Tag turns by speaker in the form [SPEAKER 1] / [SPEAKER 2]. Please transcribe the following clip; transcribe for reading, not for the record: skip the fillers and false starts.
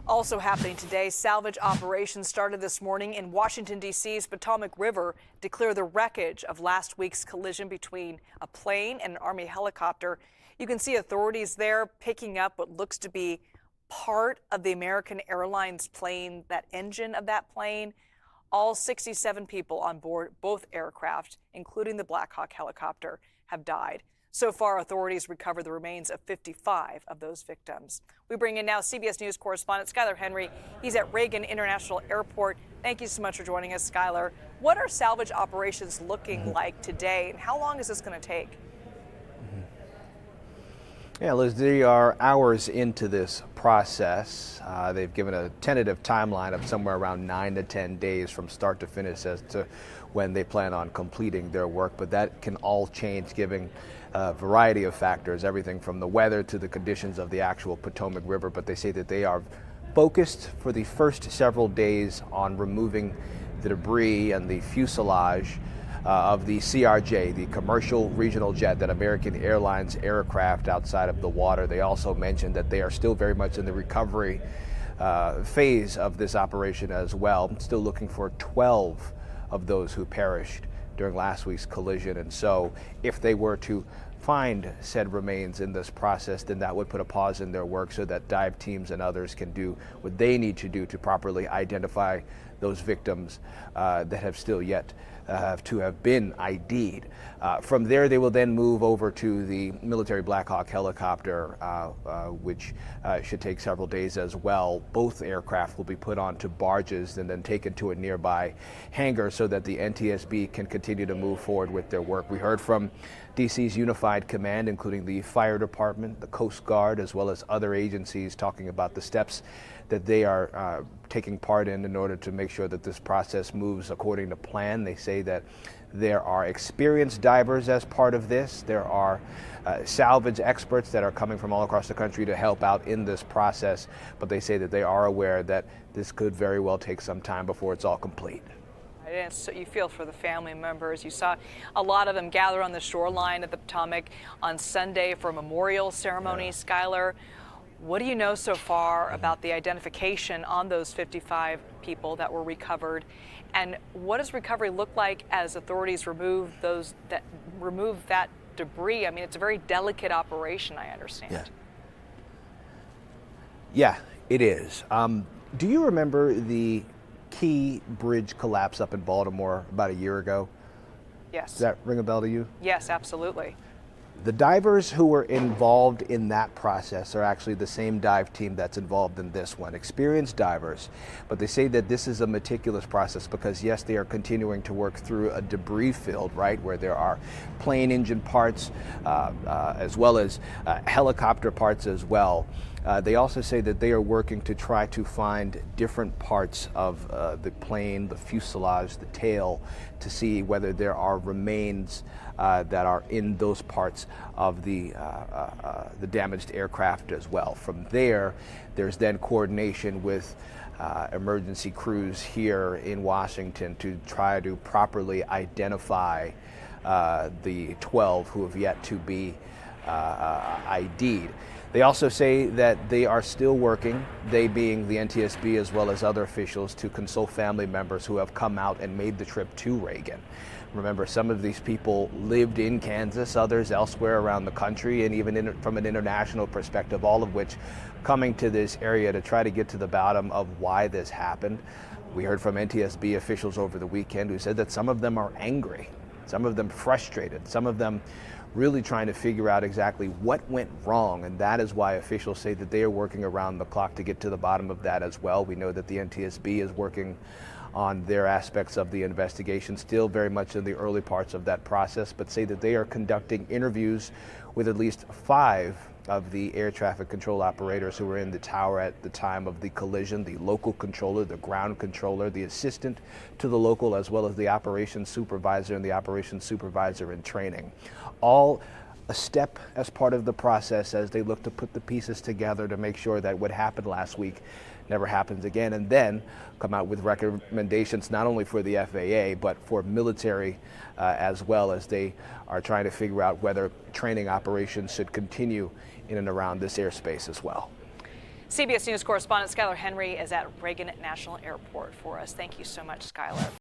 [SPEAKER 1] Also happening today, salvage operations started this morning in Washington, D.C.'s Potomac River to clear the wreckage of last week's collision between a plane and an Army helicopter. You can see authorities there picking up what looks to be part of the American Airlines plane, that engine of that plane. All 67 people on board both aircraft, including the Black Hawk helicopter, have died. So far, authorities recovered the remains of 55 of those victims. We bring in now CBS News correspondent Skyler Henry. He's at Reagan International Airport. Thank you so much for joining us, Skyler. What are salvage operations looking like today, and how long is this going to take?
[SPEAKER 2] Yeah, Liz, they are hours into this process. They've given a tentative timeline of somewhere around 9 to 10 days from start to finish as to when they plan on completing their work, but that can all change given a variety of factors, everything from the weather to the conditions of the actual Potomac River. But they say that they are focused for the first several days on removing the debris and the fuselage of the CRJ, the commercial regional jet, that American Airlines aircraft outside of the water. They also mentioned that they are still very much in the recovery phase of this operation as well. Still looking for 12 of those who perished during last week's collision. And so if they were to find said remains in this process, then that would put a pause in their work so that dive teams and others can do what they need to do to properly identify those victims that have still yet to have been ID'd. From there, they will then move over to the military Black Hawk helicopter, which should take several days as well. Both aircraft will be put onto barges and then taken to a nearby hangar so that the NTSB can continue to move forward with their work. We heard from DC's Unified Command, including the Fire Department, the Coast Guard, as well as other agencies, talking about the steps that they are taking part in order to make sure that this process moves according to plan. They say that there are experienced divers as part of this. There are salvage experts that are coming from all across the country to help out in this process, but they say that they are aware that this could very well take some time before it's all complete.
[SPEAKER 1] And so you feel for the family members. You saw a lot of them gather on the shoreline of the Potomac on Sunday for a memorial ceremony, Skyler. What do you know so far about the identification on those 55 people that were recovered? And what does recovery look like as authorities remove that debris? I mean, it's a very delicate operation, I understand.
[SPEAKER 2] Yeah, it is. Do you remember the Key Bridge collapse up in Baltimore about a year ago?
[SPEAKER 1] Yes.
[SPEAKER 2] Does that ring a bell to you?
[SPEAKER 1] Yes, absolutely.
[SPEAKER 2] The divers who were involved in that process are actually the same dive team that's involved in this one, experienced divers. But they say that this is a meticulous process because, yes, they are continuing to work through a debris field, right, where there are plane engine parts as well as helicopter parts as well. They also say that they are working to try to find different parts of the plane, the fuselage, the tail, to see whether there are remains that are in those parts of the damaged aircraft as well. From there, there's then coordination with emergency crews here in Washington to try to properly identify the 12 who have yet to be ID'd. They also say that they are still working, they being the NTSB as well as other officials, to console family members who have come out and made the trip to Reagan. Remember, some of these people lived in Kansas, others elsewhere around the country, and even from an international perspective, all of which coming to this area to try to get to the bottom of why this happened. We heard from NTSB officials over the weekend who said that some of them are angry, some of them frustrated, some of them really trying to figure out exactly what went wrong, and that is why officials say that they are working around the clock to get to the bottom of that as well. We know that the NTSB is working on their aspects of the investigation, still very much in the early parts of that process, but say that they are conducting interviews with at least 5 of the air traffic control operators who were in the tower at the time of the collision: the local controller, the ground controller, the assistant to the local, as well as the operations supervisor and the operations supervisor in training. All a step as part of the process as they look to put the pieces together to make sure that what happened last week never happens again, and then come out with recommendations not only for the FAA but for military as well, as they are trying to figure out whether training operations should continue in and around this airspace as well.
[SPEAKER 1] CBS News correspondent Skyler Henry is at Reagan National Airport for us. Thank you so much, Skyler.